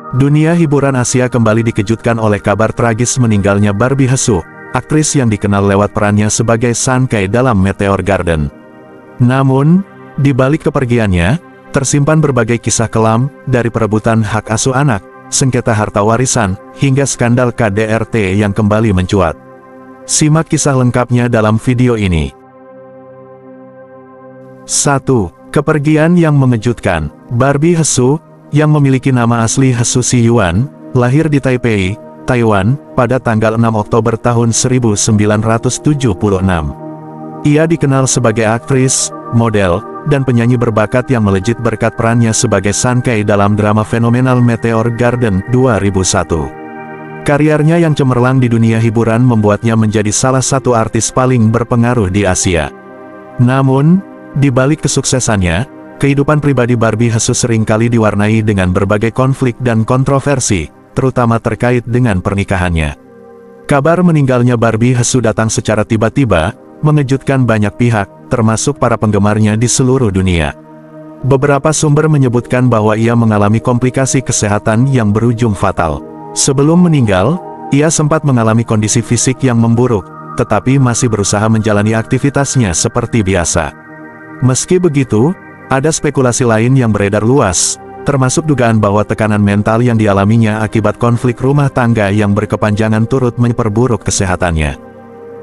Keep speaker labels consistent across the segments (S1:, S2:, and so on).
S1: Dunia hiburan Asia kembali dikejutkan oleh kabar tragis meninggalnya Barbie Hsu, aktris yang dikenal lewat perannya sebagai Sun Kei dalam Meteor Garden. Namun, di balik kepergiannya, tersimpan berbagai kisah kelam, dari perebutan hak asuh anak, sengketa harta warisan, hingga skandal KDRT yang kembali mencuat. Simak kisah lengkapnya dalam video ini. 1. Kepergian yang mengejutkan. Barbie Hsu, yang memiliki nama asli Hsu Siyuan, lahir di Taipei, Taiwan, pada tanggal 6 Oktober tahun 1976. Ia dikenal sebagai aktris, model, dan penyanyi berbakat yang melejit berkat perannya sebagai Sun Kei dalam drama fenomenal Meteor Garden 2001. Karirnya yang cemerlang di dunia hiburan membuatnya menjadi salah satu artis paling berpengaruh di Asia. Namun, di balik kesuksesannya, kehidupan pribadi Barbie Hsu seringkali diwarnai dengan berbagai konflik dan kontroversi, terutama terkait dengan pernikahannya. Kabar meninggalnya Barbie Hsu datang secara tiba-tiba, mengejutkan banyak pihak, termasuk para penggemarnya di seluruh dunia. Beberapa sumber menyebutkan bahwa ia mengalami komplikasi kesehatan yang berujung fatal. Sebelum meninggal, ia sempat mengalami kondisi fisik yang memburuk, tetapi masih berusaha menjalani aktivitasnya seperti biasa. Meski begitu, ada spekulasi lain yang beredar luas, termasuk dugaan bahwa tekanan mental yang dialaminya akibat konflik rumah tangga yang berkepanjangan turut memperburuk kesehatannya.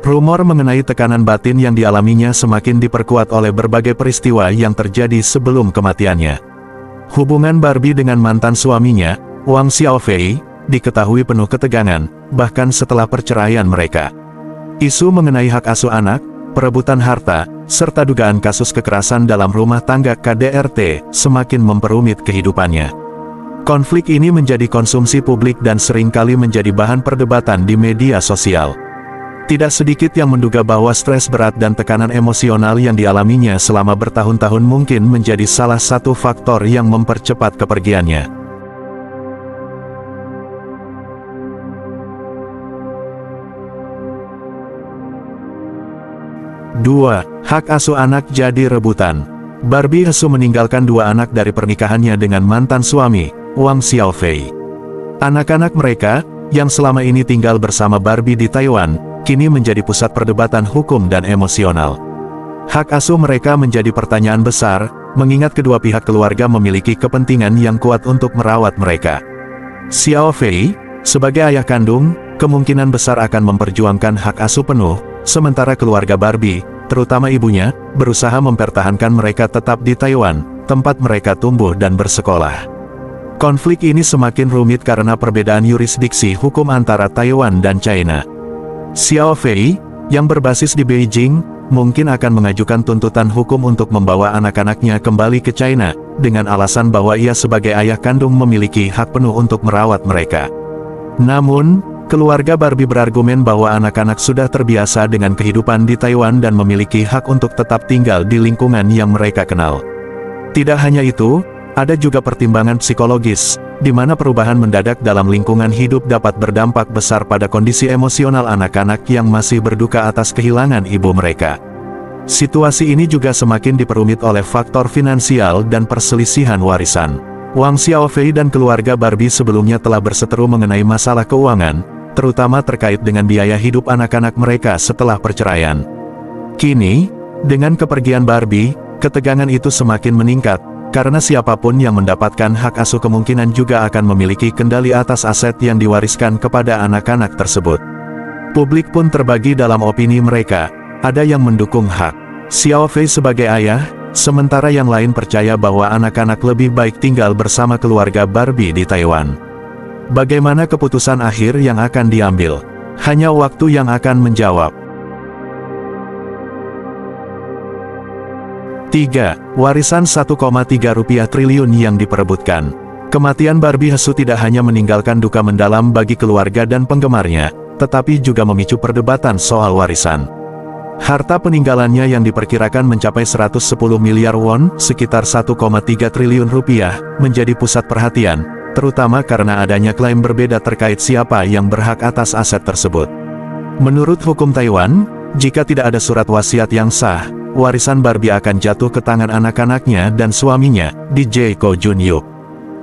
S1: Rumor mengenai tekanan batin yang dialaminya semakin diperkuat oleh berbagai peristiwa yang terjadi sebelum kematiannya. Hubungan Barbie dengan mantan suaminya, Wang Xiaofei, diketahui penuh ketegangan, bahkan setelah perceraian mereka. Isu mengenai hak asuh anak, perebutan harta, serta dugaan kasus kekerasan dalam rumah tangga KDRT, semakin memperumit kehidupannya. Konflik ini menjadi konsumsi publik dan seringkali menjadi bahan perdebatan di media sosial. Tidak sedikit yang menduga bahwa stres berat dan tekanan emosional yang dialaminya selama bertahun-tahun mungkin menjadi salah satu faktor yang mempercepat kepergiannya. Dua, hak asuh anak jadi rebutan. Barbie Hsu meninggalkan dua anak dari pernikahannya dengan mantan suami, Wang Xiaofei. Anak-anak mereka, yang selama ini tinggal bersama Barbie di Taiwan, kini menjadi pusat perdebatan hukum dan emosional. Hak asuh mereka menjadi pertanyaan besar, mengingat kedua pihak keluarga memiliki kepentingan yang kuat untuk merawat mereka. Xiaofei, sebagai ayah kandung, kemungkinan besar akan memperjuangkan hak asuh penuh, sementara keluarga Barbie, terutama ibunya, berusaha mempertahankan mereka tetap di Taiwan, tempat mereka tumbuh dan bersekolah. Konflik ini semakin rumit karena perbedaan yurisdiksi hukum antara Taiwan dan China. Xiaofei, yang berbasis di Beijing, mungkin akan mengajukan tuntutan hukum untuk membawa anak-anaknya kembali ke China, dengan alasan bahwa ia sebagai ayah kandung memiliki hak penuh untuk merawat mereka. Namun, keluarga Barbie berargumen bahwa anak-anak sudah terbiasa dengan kehidupan di Taiwan dan memiliki hak untuk tetap tinggal di lingkungan yang mereka kenal. Tidak hanya itu, ada juga pertimbangan psikologis, di mana perubahan mendadak dalam lingkungan hidup dapat berdampak besar pada kondisi emosional anak-anak yang masih berduka atas kehilangan ibu mereka. Situasi ini juga semakin diperumit oleh faktor finansial dan perselisihan warisan. Wang Xiaofei dan keluarga Barbie sebelumnya telah berseteru mengenai masalah keuangan, terutama terkait dengan biaya hidup anak-anak mereka setelah perceraian. Kini, dengan kepergian Barbie, ketegangan itu semakin meningkat, karena siapapun yang mendapatkan hak asuh kemungkinan juga akan memiliki kendali atas aset yang diwariskan kepada anak-anak tersebut. Publik pun terbagi dalam opini mereka, ada yang mendukung hak Xiaofei sebagai ayah, sementara yang lain percaya bahwa anak-anak lebih baik tinggal bersama keluarga Barbie di Taiwan. Bagaimana keputusan akhir yang akan diambil? Hanya waktu yang akan menjawab. 3. Warisan 1,3 triliun yang diperebutkan. Kematian Barbie Hsu tidak hanya meninggalkan duka mendalam bagi keluarga dan penggemarnya, tetapi juga memicu perdebatan soal warisan. Harta peninggalannya yang diperkirakan mencapai 110 miliar won, sekitar 1,3 triliun rupiah, menjadi pusat perhatian, terutama karena adanya klaim berbeda terkait siapa yang berhak atas aset tersebut. Menurut hukum Taiwan, jika tidak ada surat wasiat yang sah, warisan Barbie akan jatuh ke tangan anak-anaknya dan suaminya, DJ Ko Jun Yuk.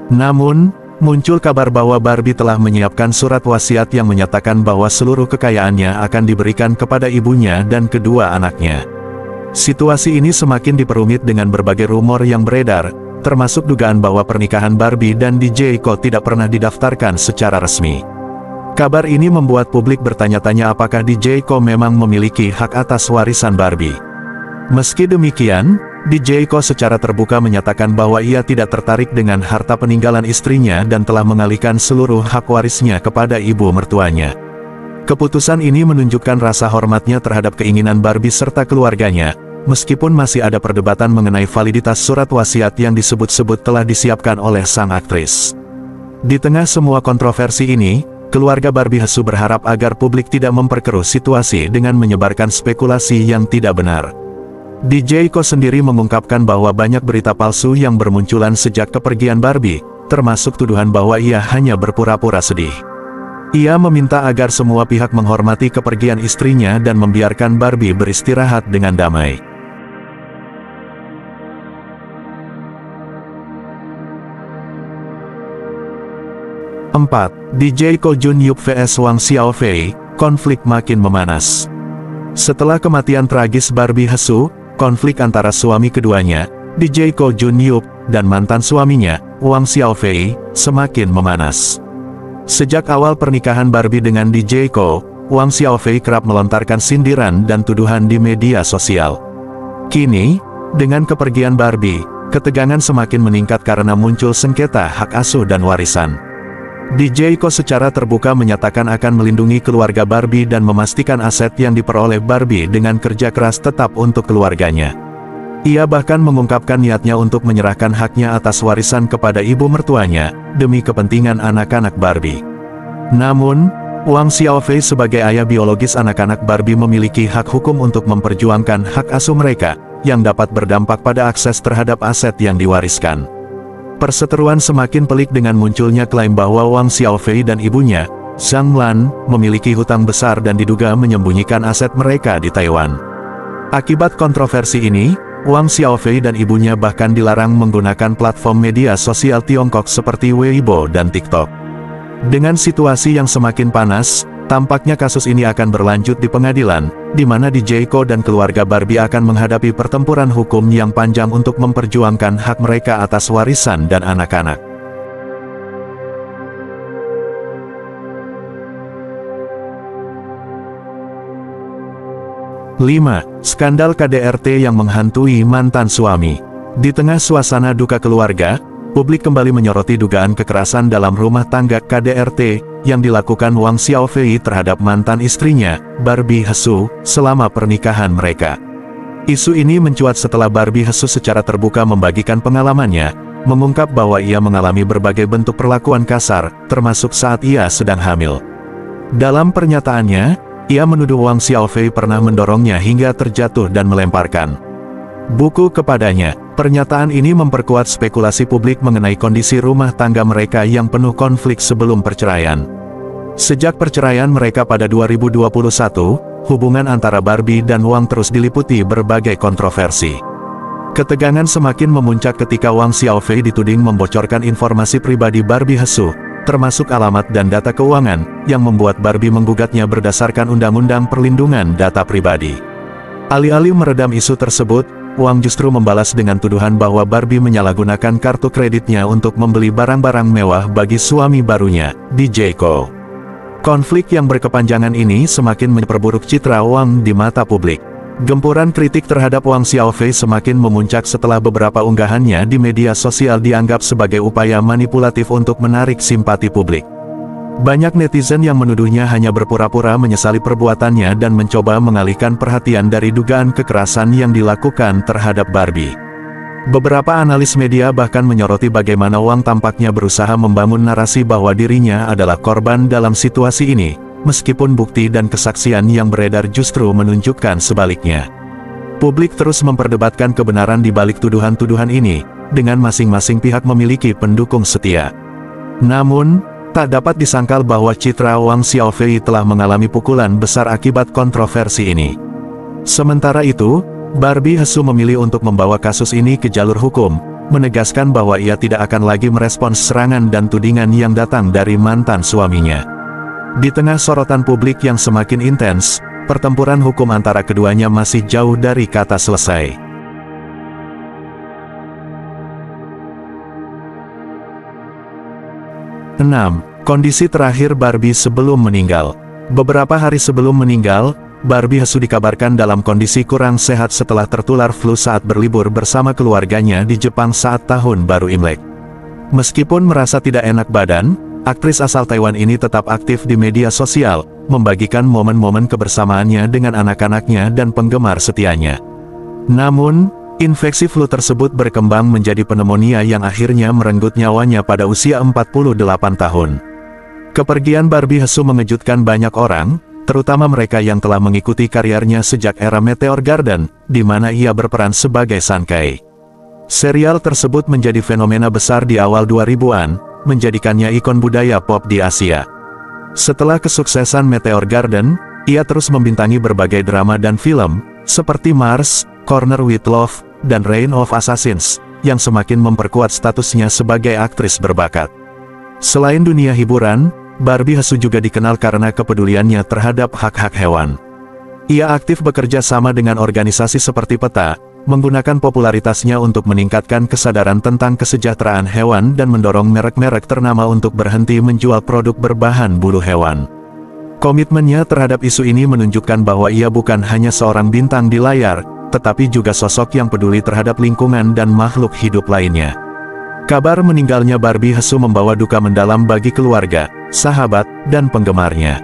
S1: Namun, muncul kabar bahwa Barbie telah menyiapkan surat wasiat yang menyatakan bahwa seluruh kekayaannya akan diberikan kepada ibunya dan kedua anaknya. Situasi ini semakin diperumit dengan berbagai rumor yang beredar, termasuk dugaan bahwa pernikahan Barbie dan DJ Ko tidak pernah didaftarkan secara resmi. Kabar ini membuat publik bertanya-tanya apakah DJ Ko memang memiliki hak atas warisan Barbie. Meski demikian, DJ Ko secara terbuka menyatakan bahwa ia tidak tertarik dengan harta peninggalan istrinya dan telah mengalihkan seluruh hak warisnya kepada ibu mertuanya. Keputusan ini menunjukkan rasa hormatnya terhadap keinginan Barbie serta keluarganya, meskipun masih ada perdebatan mengenai validitas surat wasiat yang disebut-sebut telah disiapkan oleh sang aktris. Di tengah semua kontroversi ini, keluarga Barbie Hsu berharap agar publik tidak memperkeruh situasi dengan menyebarkan spekulasi yang tidak benar. DJ Ko sendiri mengungkapkan bahwa banyak berita palsu yang bermunculan sejak kepergian Barbie, termasuk tuduhan bahwa ia hanya berpura-pura sedih. Ia meminta agar semua pihak menghormati kepergian istrinya dan membiarkan Barbie beristirahat dengan damai. Empat, DJ Ko Jun Yup vs Wang Xiaofei, konflik makin memanas. Setelah kematian tragis Barbie Hsu, konflik antara suami keduanya, DJ Ko Jun Yup, dan mantan suaminya, Wang Xiaofei, semakin memanas. Sejak awal pernikahan Barbie dengan DJ Ko, Wang Xiaofei kerap melontarkan sindiran dan tuduhan di media sosial. Kini, dengan kepergian Barbie, ketegangan semakin meningkat karena muncul sengketa hak asuh dan warisan. DJ Ko secara terbuka menyatakan akan melindungi keluarga Barbie dan memastikan aset yang diperoleh Barbie dengan kerja keras tetap untuk keluarganya. Ia bahkan mengungkapkan niatnya untuk menyerahkan haknya atas warisan kepada ibu mertuanya, demi kepentingan anak-anak Barbie. Namun, Wang Xiaofei sebagai ayah biologis anak-anak Barbie memiliki hak hukum untuk memperjuangkan hak asuh mereka, yang dapat berdampak pada akses terhadap aset yang diwariskan. Perseteruan semakin pelik dengan munculnya klaim bahwa Wang Xiaofei dan ibunya, Zhang Lan, memiliki hutang besar dan diduga menyembunyikan aset mereka di Taiwan. Akibat kontroversi ini, Wang Xiaofei dan ibunya bahkan dilarang menggunakan platform media sosial Tiongkok seperti Weibo dan TikTok. Dengan situasi yang semakin panas, tampaknya kasus ini akan berlanjut di pengadilan, di mana DJ Ko dan keluarga Barbie akan menghadapi pertempuran hukum yang panjang untuk memperjuangkan hak mereka atas warisan dan anak-anak. 5. Skandal KDRT yang menghantui mantan suami. Di tengah suasana duka keluarga, publik kembali menyoroti dugaan kekerasan dalam rumah tangga KDRT yang dilakukan Wang Xiaofei terhadap mantan istrinya, Barbie Hsu, selama pernikahan mereka. Isu ini mencuat setelah Barbie Hsu secara terbuka membagikan pengalamannya, mengungkap bahwa ia mengalami berbagai bentuk perlakuan kasar, termasuk saat ia sedang hamil. Dalam pernyataannya, ia menuduh Wang Xiaofei pernah mendorongnya hingga terjatuh dan melemparkan buku kepadanya. Pernyataan ini memperkuat spekulasi publik mengenai kondisi rumah tangga mereka yang penuh konflik sebelum perceraian. Sejak perceraian mereka pada 2021, hubungan antara Barbie dan Wang terus diliputi berbagai kontroversi. Ketegangan semakin memuncak ketika Wang Xiaofei dituding membocorkan informasi pribadi Barbie Hsu, termasuk alamat dan data keuangan, yang membuat Barbie menggugatnya berdasarkan Undang-Undang Perlindungan Data Pribadi. Alih-alih meredam isu tersebut, Wang justru membalas dengan tuduhan bahwa Barbie menyalahgunakan kartu kreditnya untuk membeli barang-barang mewah bagi suami barunya, DJ Ko. Konflik yang berkepanjangan ini semakin memperburuk citra Wang di mata publik. Gempuran kritik terhadap Wang Xiaofei semakin memuncak setelah beberapa unggahannya di media sosial dianggap sebagai upaya manipulatif untuk menarik simpati publik. Banyak netizen yang menuduhnya hanya berpura-pura menyesali perbuatannya dan mencoba mengalihkan perhatian dari dugaan kekerasan yang dilakukan terhadap Barbie. Beberapa analis media bahkan menyoroti bagaimana Wang tampaknya berusaha membangun narasi bahwa dirinya adalah korban dalam situasi ini, meskipun bukti dan kesaksian yang beredar justru menunjukkan sebaliknya. Publik terus memperdebatkan kebenaran di balik tuduhan-tuduhan ini, dengan masing-masing pihak memiliki pendukung setia. Namun, tak dapat disangkal bahwa citra Wang Xiaofei telah mengalami pukulan besar akibat kontroversi ini. Sementara itu, Barbie Hsu memilih untuk membawa kasus ini ke jalur hukum, menegaskan bahwa ia tidak akan lagi merespons serangan dan tudingan yang datang dari mantan suaminya. Di tengah sorotan publik yang semakin intens, pertempuran hukum antara keduanya masih jauh dari kata selesai. 6. Kondisi terakhir Barbie sebelum meninggal. Beberapa hari sebelum meninggal, Barbie Hsu dikabarkan dalam kondisi kurang sehat setelah tertular flu saat berlibur bersama keluarganya di Jepang saat Tahun Baru Imlek. Meskipun merasa tidak enak badan, aktris asal Taiwan ini tetap aktif di media sosial, membagikan momen-momen kebersamaannya dengan anak-anaknya dan penggemar setianya. Namun, infeksi flu tersebut berkembang menjadi pneumonia yang akhirnya merenggut nyawanya pada usia 48 tahun. Kepergian Barbie Hsu mengejutkan banyak orang, terutama mereka yang telah mengikuti karirnya sejak era Meteor Garden, di mana ia berperan sebagai Sun Kei. Serial tersebut menjadi fenomena besar di awal 2000-an, menjadikannya ikon budaya pop di Asia. Setelah kesuksesan Meteor Garden, ia terus membintangi berbagai drama dan film, seperti Mars, Corner with Love, dan Reign of Assassins, yang semakin memperkuat statusnya sebagai aktris berbakat. Selain dunia hiburan, Barbie Hsu juga dikenal karena kepeduliannya terhadap hak-hak hewan. Ia aktif bekerja sama dengan organisasi seperti PETA, menggunakan popularitasnya untuk meningkatkan kesadaran tentang kesejahteraan hewan dan mendorong merek-merek ternama untuk berhenti menjual produk berbahan bulu hewan. Komitmennya terhadap isu ini menunjukkan bahwa ia bukan hanya seorang bintang di layar, tetapi juga sosok yang peduli terhadap lingkungan dan makhluk hidup lainnya. Kabar meninggalnya Barbie Hsu membawa duka mendalam bagi keluarga, sahabat, dan penggemarnya.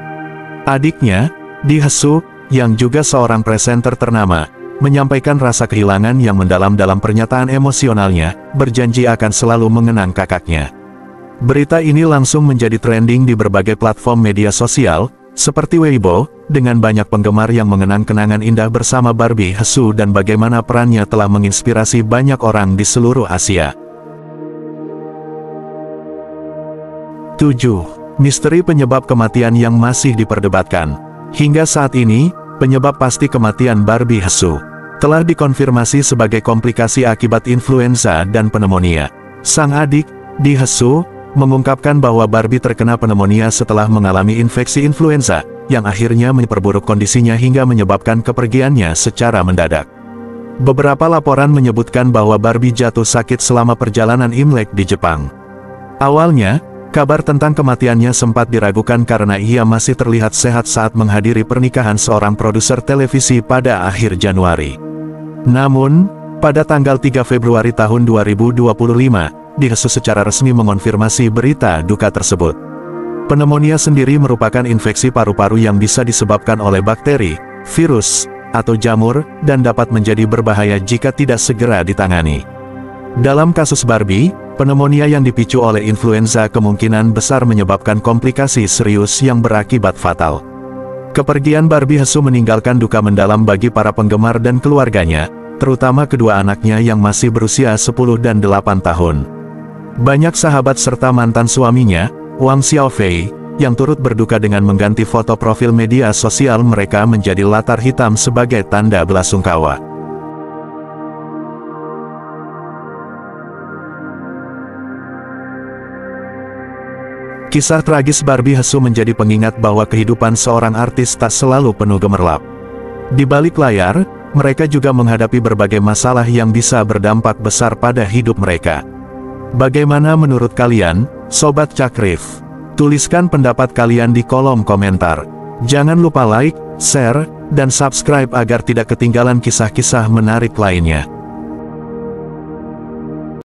S1: Adiknya, Di Hsu, yang juga seorang presenter ternama, menyampaikan rasa kehilangan yang mendalam dalam pernyataan emosionalnya, berjanji akan selalu mengenang kakaknya. Berita ini langsung menjadi trending di berbagai platform media sosial, seperti Weibo, dengan banyak penggemar yang mengenang kenangan indah bersama Barbie Hsu dan bagaimana perannya telah menginspirasi banyak orang di seluruh Asia. 7. Misteri penyebab kematian yang masih diperdebatkan. Hingga saat ini, penyebab pasti kematian Barbie Hsu telah dikonfirmasi sebagai komplikasi akibat influenza dan pneumonia. Sang adik, Di Hsu, mengungkapkan bahwa Barbie terkena pneumonia setelah mengalami infeksi influenza, yang akhirnya memperburuk kondisinya hingga menyebabkan kepergiannya secara mendadak. Beberapa laporan menyebutkan bahwa Barbie jatuh sakit selama perjalanan Imlek di Jepang. Awalnya, kabar tentang kematiannya sempat diragukan karena ia masih terlihat sehat saat menghadiri pernikahan seorang produser televisi pada akhir Januari. Namun, pada tanggal 3 Februari tahun 2025, Di Hsu secara resmi mengonfirmasi berita duka tersebut. Pneumonia sendiri merupakan infeksi paru-paru yang bisa disebabkan oleh bakteri, virus, atau jamur, dan dapat menjadi berbahaya jika tidak segera ditangani. Dalam kasus Barbie, pneumonia yang dipicu oleh influenza kemungkinan besar menyebabkan komplikasi serius yang berakibat fatal. Kepergian Barbie Hsu meninggalkan duka mendalam bagi para penggemar dan keluarganya, terutama kedua anaknya yang masih berusia 10 dan 8 tahun. Banyak sahabat serta mantan suaminya, Wang Xiaofei, yang turut berduka dengan mengganti foto profil media sosial mereka menjadi latar hitam sebagai tanda belasungkawa. Kisah tragis Barbie Hsu menjadi pengingat bahwa kehidupan seorang artis tak selalu penuh gemerlap. Di balik layar, mereka juga menghadapi berbagai masalah yang bisa berdampak besar pada hidup mereka. Bagaimana menurut kalian, Sobat Cakrif? Tuliskan pendapat kalian di kolom komentar. Jangan lupa like, share, dan subscribe agar tidak ketinggalan kisah-kisah menarik lainnya.